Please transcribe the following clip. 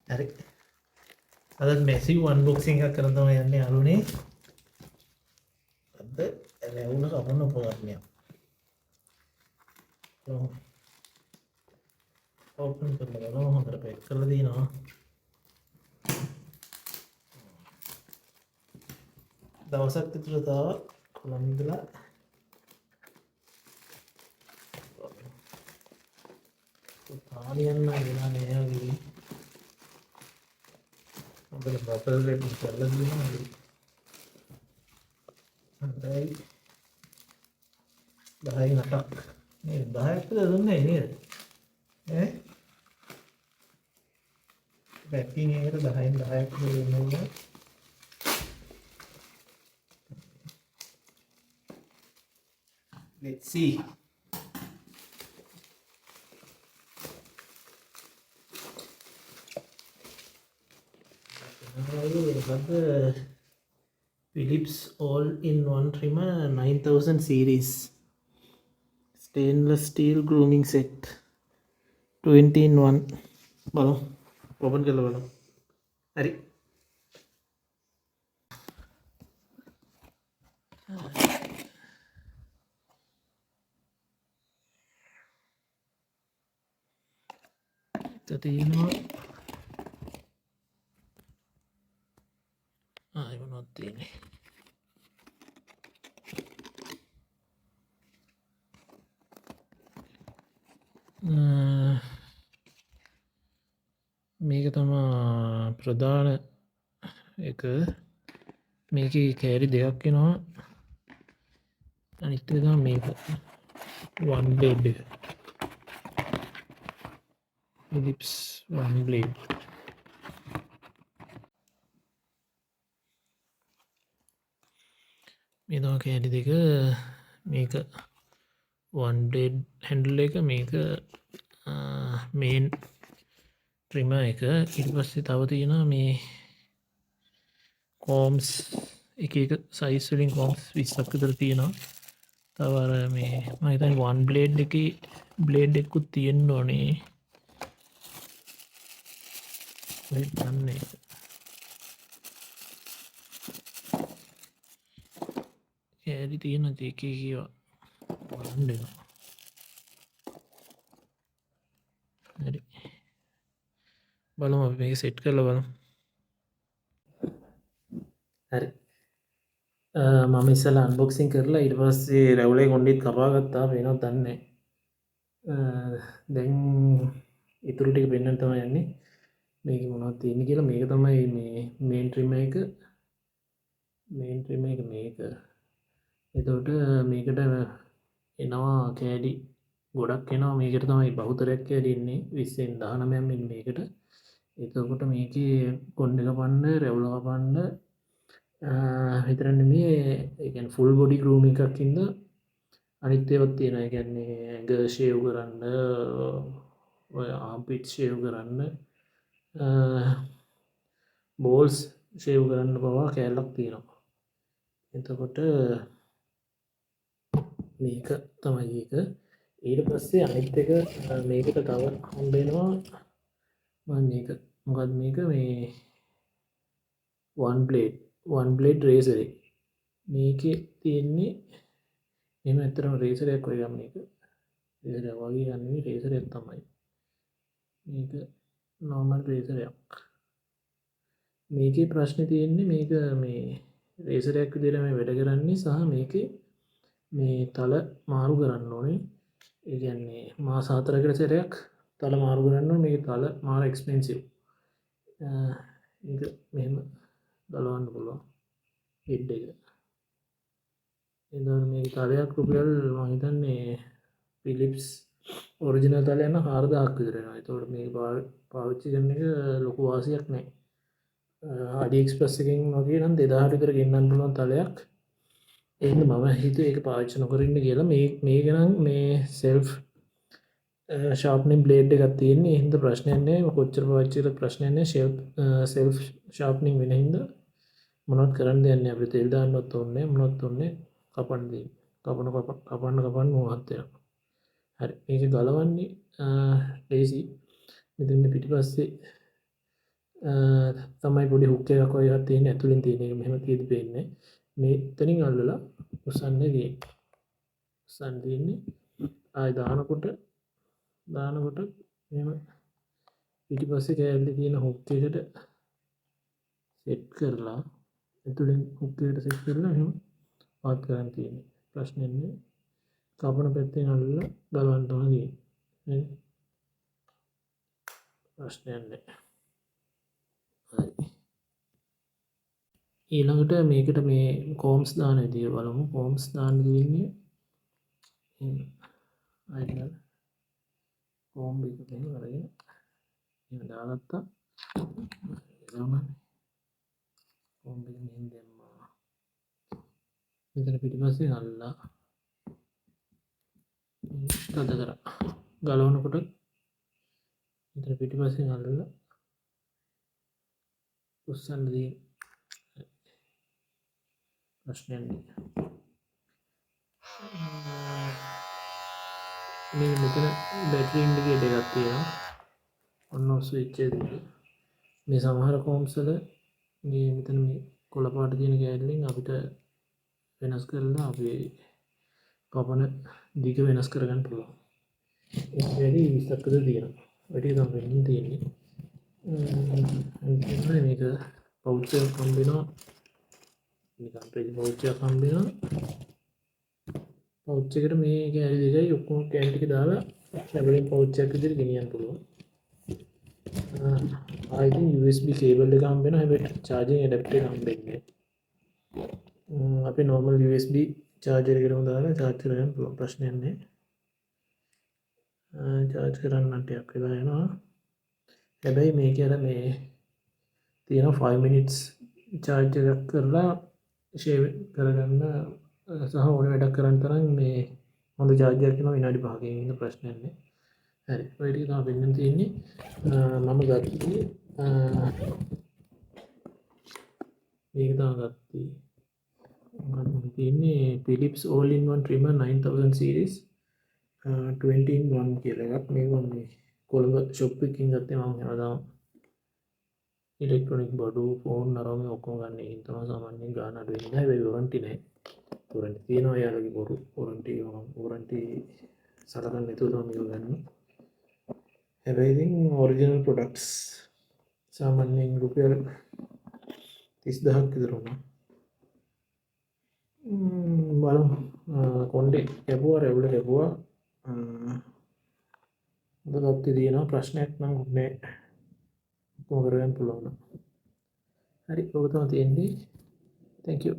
හරි අද massive unboxing එකක් කරන්න තමයි යන්නේ යාළුවනේ. අද රැවුල කපන උපකරණයක්. ඕපන් කරලා බලමු. හොඳට පැක් කරලා දිනවා. දවසක් විතර තව කොළඹ ඉඳලා තාලියන්න වෙලා නෑ වගේ. අපිට බබල් රේට් කරලා දිනවා. හොඳයි 10න් 8ක් නේද? 10ක් විතර දුන්නේ නේද? පැකින් එකට 10න් 10ක් දුන්නා. Let's see. Philips all-in-one trimmer 9000 series stainless steel grooming set 20 in 1 බලමු ඕපන් කරලා බලමු. හරි තියෙනවා මොනවද තියෙන්නේ මේක තමයි ප්‍රධාන එක. මේකේ කෑලි දෙකක් එනවා. අනිත් එක තමයි මේක one blade එක. Philips one blade. මේ තමයි කෑලි දෙක. මේක one blade handle එක, මේක main trimmer එක. ඊට පස්සේ තව තියෙනවා මේ combs එක size වලින් combs 20ක් විතර තියෙනවා. තව අර මේ මම හිතන්නේ one blade එකේ blade එකකුත් තියෙන්න ඕනේ. මේ දන්නේ කෑලි තියෙන දෙකේ කියවා බලන්න වෙනවා. හරි බලමු අපි මේක සෙට් කරලා බලමු. හරි මම ඉස්සෙල්ලා අන්බොක්සිං කරලා ඊට පස්සේ රැවුලේ කොණ්ඩෙත් කපා ගත්තා. වෙනවද දන්නේ නැහැ. දැන් ඉතුරු ටික පෙන්වන්න තමයි යන්නේ. මේක මොනවද තියෙන්නේ කියලා. මේක තමයි මේ මේන් ට්‍රිමර් එක. මේන් ට්‍රිමර් එක මේක. එතකොට මේකට එනවා කෑලි ගොඩක් එනවා. මේකට තමයි බහුතරයක් කෑලි එන්නේ 20න් 19න් මෙන්න මේකට. එතකොට මේකේ කොණ්ඩේ කපන්න, රැවුල කපන්න විතර නෙමෙයි, ඒ කියන්නේ ෆුල් බොඩි ගෲමින් එකක් ඉඳ අනිත් ඒවාත් තියෙනවා. ඒ කියන්නේ ඇඟ ෂේව් කරන්න, ඔය ආම්පිට් ෂේව් කරන්න, බෝල්ස් ෂේව් කරන්න පවා කෑල්ලක් තියෙනවා. එතකොට මේක තමයි ඒක. ඊට පස්සේ අනිත් එක මේකට තව හම්බ වෙනවා. මම මේක මොකක්ද මේක මේ one blade razor එක. මේකේ තියෙන්නේ එහෙම ඇත්තටම රේසර් එකක් වගේ ගන්න එක. රේසර් වගේ ගන්න නෙවෙයි, රේසර් එකක් තමයි. මේක normal රේසර් එකක්. මේකේ ප්‍රශ්නේ තියෙන්නේ මේක මේ රේසර් එකක් විදිහට මේ වැඩ කරන්නේ සහ මේකේ මේ තල මාරු කරන්න ඕනේ. ඒ කියන්නේ මාස 4කට සැරයක් තල මාරු කරන්න ඕනේ. මේකේ තල මාර එක්ස්පෙන්සිව්. ඒක මෙහෙම ගලවන්න පුළුවන් හෙඩ් එක. එතකොට මේක තලයක් රුපියල් මම හිතන්නේ Philips ඔරිජිනල් තලය නම් 4000ක් විතර වෙනවා. එතකොට මේක පාවිච්චි කරන එක ලොකු වාසියක් නැහැ. AliExpress එකෙන් වගේ නම් 2000 විතර ගෙන්නන්න පුළුවන් තලයක්. එහෙනම් මම හිතුවේ ඒක පාවිච්චි නොකර ඉන්න කියලා. මේක නම් මේ self sharpening blade එකක් තියෙන්නේ. එහෙනම් ප්‍රශ්නයක් නැහැ. කොච්චර පාවිච්චි කරත් ප්‍රශ්නයක් නැහැ. self sharpening වෙන හින්දා මොනවත් කරන්න දෙයක් නැහැ. අපිට තෙල් දාන්නවත් ඕනේ නැහැ. මොනවත් ඕනේ කපන්න දෙන්න. කපන්න මොහොත් වෙනවා. හරි මේක ගලවන්නේ ලේසි. මෙතන පිටිපස්සේ තමයි පොඩි හුක් එකක් වගේ එකක් තියෙන්නේ ඇතුලෙන් තියෙන එක මෙහෙම තියෙදි පේන්නේ මේ එතනින් අල්ලලා උස්සන්නේ තියෙන්නේ උස්සන් තියෙන්නේ ආය දානකොට මෙහෙම පිටිපස්සේ කෑල්ලේ තියෙන හුක් එකට සෙට් කරලා ඇතුලෙන් හුක් එකට සෙට් කරලා එහෙම පාත් කරන් තියෙන්නේ ප්‍රශ්නේ නෑ කපන පැත්තෙන් අල්ලලා ගලවන්න තමයි තියෙන්නේ ප්‍රශ්නයක් නෑ හරි ඊළඟට මේකට මේ කෝම්ස් දාන විදිය බලමු කෝම්ස් දාන්න තියෙන්නේ අයිඩල් කෝම් එක මෙහෙම අරගෙන එහෙම දාගත්තා එතනම කෝම් එක මෙහෙම දැම්මා මෙතන පිටිපස්සේ අල්ලලා තද කරා ගලවනකොට මෙතන පිටිපස්සේ අල්ලලා උස්සන්න තියෙන්නේ ප්‍රශ්නයක් නෑ මේ මෙතන බැටරි ඉන්ඩිකේටර් එකක් තියෙනවා ඔන්න ස්විච් එක දෙක මේ සමහර කෝම්ස් වල මේ මෙතන මේ කොළ පාට තියෙන කෑල්ලෙන් අපිට වෙනස් කරලා අපේ කපන දිග වෙනස් කරගන්න පුළුවන් ඒක වැඩි 20ක් විතර තියෙනවා වැඩි තමයි වෙන්න තියෙන්නේ අනිත් මේක පවුච් එකක් හම්බ වෙනවා නිකන් පෙළි පවුච් එකක් හම්බ වෙනවා පවුච් එකට මේ කෑලි දෙකයි ඔක්කොම කෑලි ටික දාලා ලැබෙන පවුච් එකක් විදිහට ගෙනියන්න පුළුවන් ආයිතින් USB කේබල් එක හම්බ වෙනවා හැබැයි charging adapter එක හම්බෙන්නේ අපි normal USB charger එකටම දාලා charge කරගන්න පුළුවන් ප්‍රශ්නයක් නැහැ charge කරන්න ටිකක් වෙලා යනවා හැබැයි මේක අර මේ තියෙන 5 minutes charge එකක් කරලා share කරගන්න සහ ඕන වැඩක් කරන්න තරම් මේ හොඳ charger එකක් තියෙනවා විනාඩි 5කින් ඉන්න ප්‍රශ්නයක් නැහැ හරි ඔය ටික තමයි වෙන්න තියෙන්නේ මම ගත්තේ මේක තමයි ගත්තේ මම තියෙන්නේ Philips all-in-one trimmer 9000 series 20-in-1 කියලා එකක් මේක මේ කොළඹ shop එකකින් ගත්තේ මම හැමදාම ඉලෙක්ට්‍රොනික බඩු ෆෝන් අරම ඔක්කොම ගන්න එකෙන් තමයි සාමාන්‍යයෙන් ගාන අඩු වෙන්නේ හැබැයි වොරන්ටි නැහැ වොරන්ටි තියෙනවා යාළුවගේ බොරු වොරන්ටි සලකන්නේ නැතුව තමයි මේක ගන්න හැබැයි ඉතින් ඔරිජිනල් ප්‍රොඩක්ට්ස් සාමාන්‍යයෙන් රුපියල් 30000ක් විතර වුණා බලමු කොණ්ඩේ කැපුවා රැවුල කැපුවා හොඳ තත්ත්වයේ තියෙනවා ප්‍රශ්නයක් නම් නෑ කොහොම කරගන්න පුළුවන් හරි ඔක තමයි තියෙන්නේ thank you